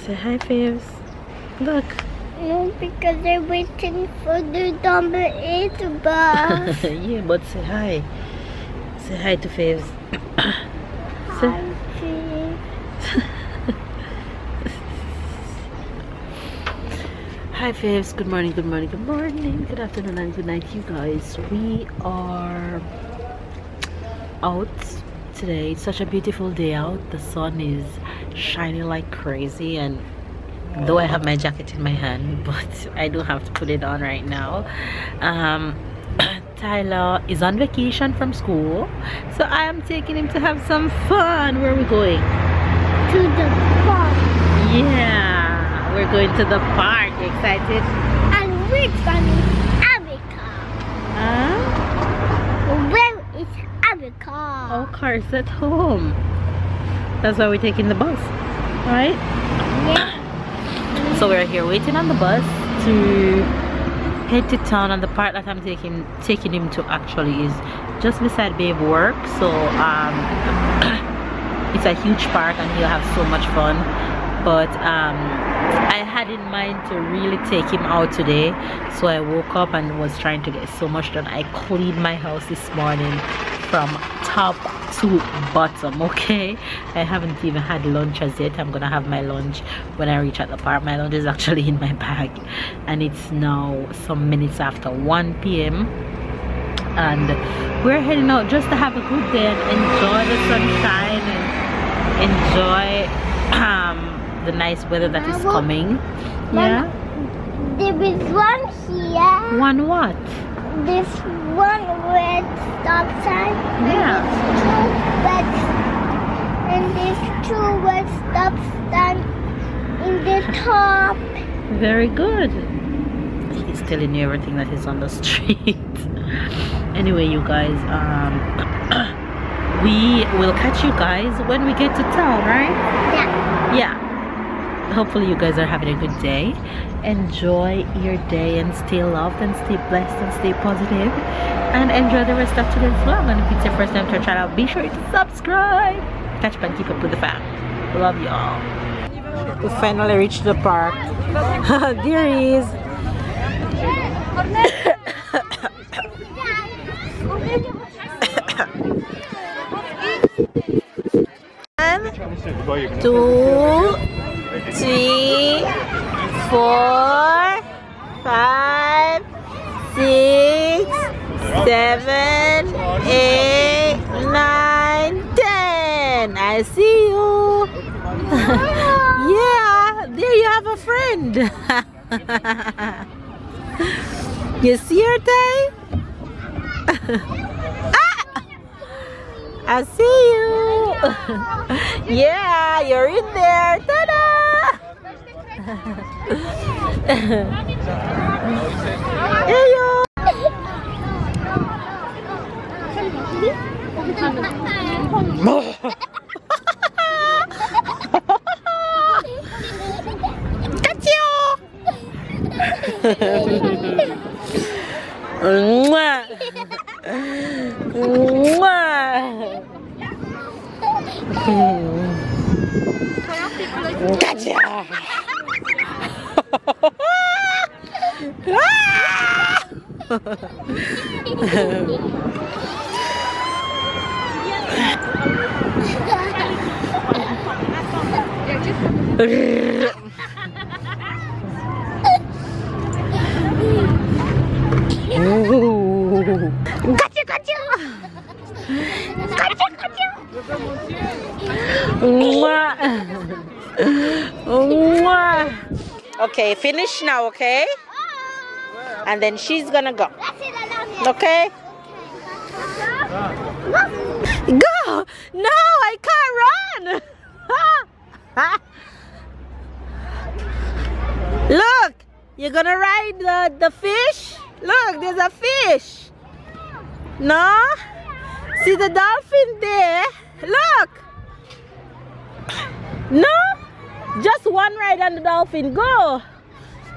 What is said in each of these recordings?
Say hi, Faves. Look. No, because they're waiting for the number 8 bus. Yeah, but say hi. Say hi to Faves. Hi, Faves. Hi, Faves. Good morning, good morning, good morning, good afternoon, and good night, you guys. We are out today. It's such a beautiful day out. The sun is shining like crazy, and though I have my jacket in my hand, but I do have to put it on right now. Tyler is on vacation from school, so I am taking him to have some fun. Where are we going? To the park. Yeah, we're going to the park. You excited? And which one is Africa? Huh? Where is Africa? Our car's at home. That's why we're taking the bus, right? Yeah. So we're here waiting on the bus to head to town, and the part that I'm taking him to actually is just beside Babe Work. So it's a huge park and he'll have so much fun. But I had in mind to really take him out today, so I woke up and was trying to get so much done. I cleaned my house this morning from top to bottom. Okay, I haven't even had lunch as yet. I'm gonna have my lunch when I reach at the park. My lunch is actually in my bag, and it's now some minutes after 1 p.m. and we're heading out just to have a good day and enjoy the sunshine and enjoy the nice weather that is coming. Yeah, there is one here. one what? This one red stop sign. Yeah. And there's 2 red stop sign in the top. Very good. He's telling you everything that is on the street. Anyway, you guys, we will catch you guys when we get to town, right? Yeah. Hopefully you guys are having a good day. Enjoy your day and stay loved and stay blessed and stay positive, and enjoy the rest of today's vlog. And if it's your first time to our channel, be sure to subscribe. Catch up and keep up with the fam. Love you all. We finally reached the park. There he is. One, 2, 3, 4, 5, 6, 7, 8, 9, 10. I see you. Yeah, there you have a friend. You see her, Tay? I see you. Yeah, you're in there. Ta-da! Hey, yo. Mwah. Gotcha. Gotcha, gotcha. Gotcha, gotcha. Mwah. Mwah. Okay, finish now, okay? And then she's gonna go. Okay? Go! No, I can't run! Look! You're gonna ride the fish? Look, there's a fish! No? See the dolphin there? Look! No? Just one ride on the dolphin. Go!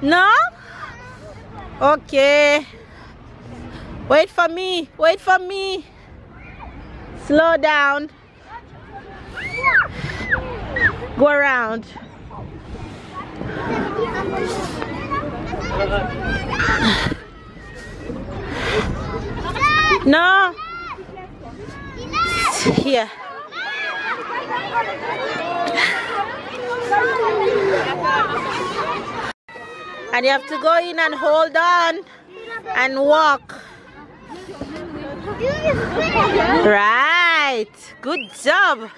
No? Okay. Wait for me. Wait for me. Slow down. Go around. No. Here. And you have to go in and hold on and walk. Right. Good job.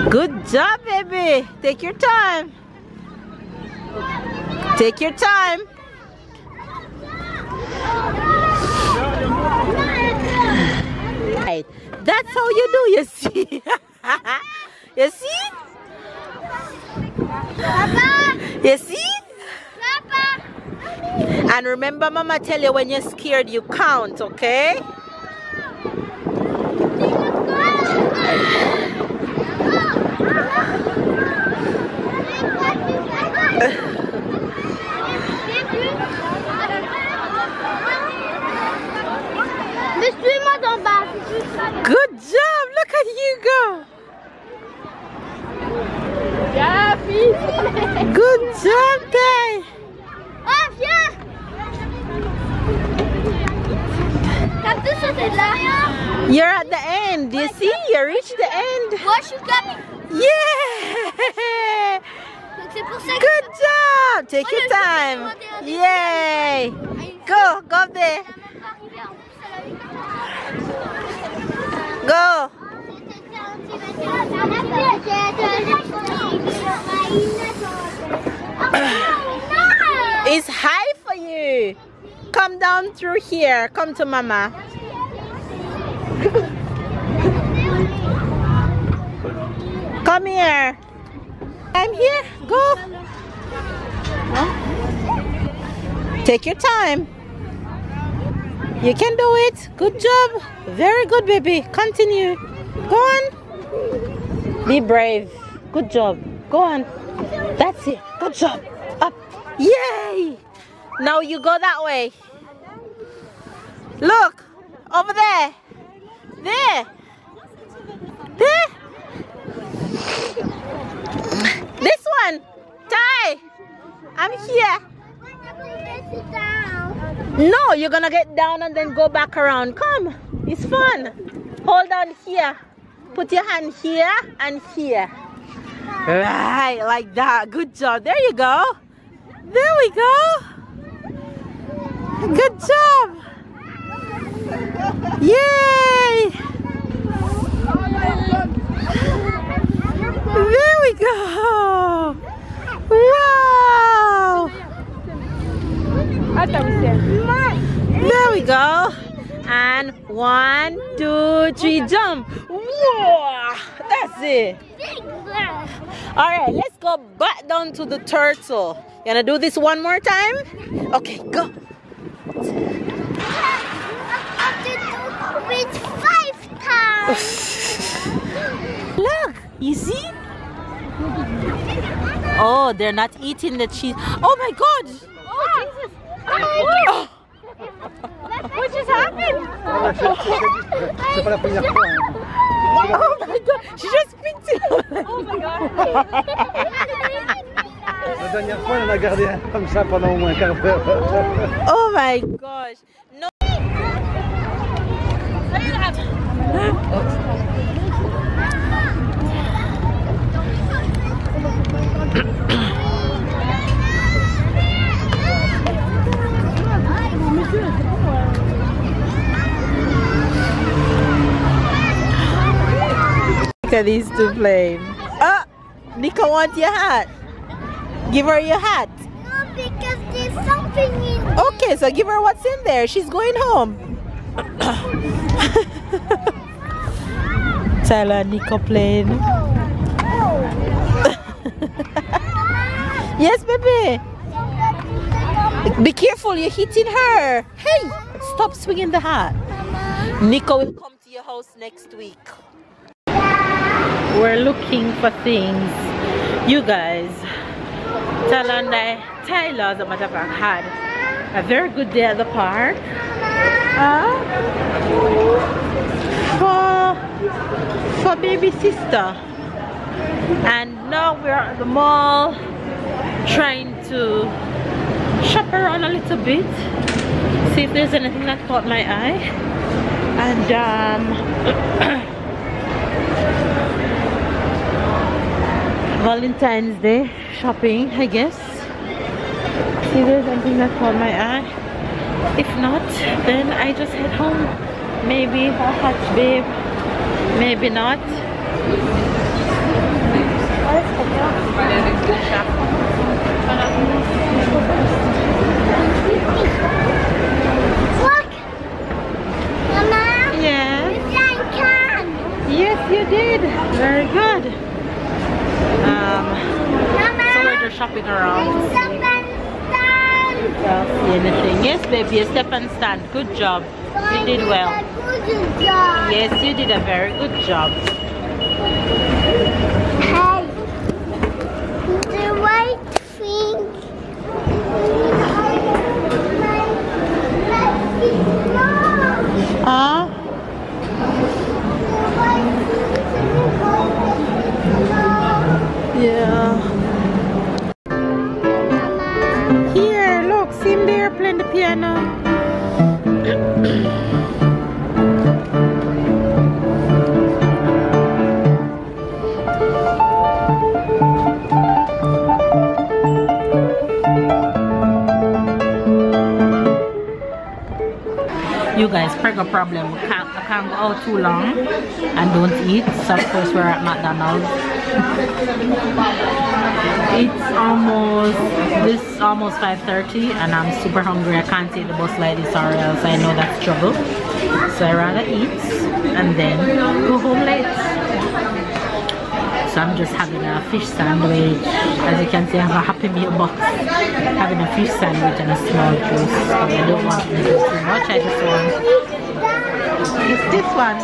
Good job, baby. Take your time. Take your time. Right. That's how you do, you see. You see? Papa. You see? Papa. And remember, Mama tell you when you're scared, you count, okay? Good job! Look at you go! Good job, guys! Oh, viens! T'as sauté là? You're at the end. You see? You reached the end. Moi, je suis capable. Yeah! C'est pour ça que... Good job! Take your time. Yay! Go! Go up there. Go! It's high for you. Come down through here. Come to Mama. Come here. I'm here. Go. Take your time. You can do it. Good job. Very good, baby. Continue. Go on. Be brave. Good job. Go on. That's it. Good job. Up. Yay! Now you go that way. Look. Over there. There. There. This one. Ty. I'm here. No, you're gonna get down and then go back around. Come, it's fun. Hold on here. Put your hand here and here. Right, like that. Good job. There you go. There we go. Good job. Yay. There we go. Wow. There we go. And 1, 2, 3, jump. Whoa, that's it. All right, let's go back down to the turtle. You gonna do this one more time? Okay, go. With 5 times. Look, you see? Oh, they're not eating the cheese. Oh my God. Oh, Jesus. Oh. What just happened? Oh my God, she just picked it up. Oh my God. dernière fois, on a gardé un comme ça pendant au moins un quart d'heure. Oh my gosh. No. Look at these two playing. Ah, Nico wants your hat. Give her your hat. No, because there's something in there. Okay, so give her what's in there. She's going home. Tyler and Nico playing. Yes, baby. Be careful, you're hitting her. Hey, stop swinging the hat. Nico will come to your house next week. We're looking for things. You guys, Tyler and Tyler, as a matter of fact, had a very good day at the park. For baby sister. And now we're at the mall trying to shop around a little bit, see if there's anything that caught my eye. And Valentine's Day shopping, I guess. See if there's anything that caught my eye. If not, then I just head home. Maybe I'll catch babe, maybe not. Look! Mama! Yes. You can! Yes, you did. Very good. Mama! So we're just shopping around. Step and stand! See anything? Yes, baby, a step and stand. Good job. You did well. Good job. Yes, you did a very good job. Hey, the white thing. Huh? Yeah. Here, look, see him there playing the piano. You guys, preggo problem. I can't go out too long and don't eat. So of course we're at McDonald's. It's almost 5:30 and I'm super hungry. I can't take the bus like this or else I know that's trouble. So I rather eat and then go home late. So I'm just having a fish sandwich. As you can see, I have a Happy Meal box. Having a fish sandwich and a small juice. So I don't want to eat too much. I just want it's this one.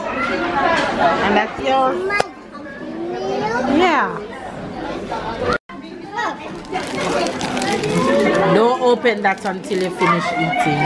And that's yours. Yeah. Don't open that until you finish eating.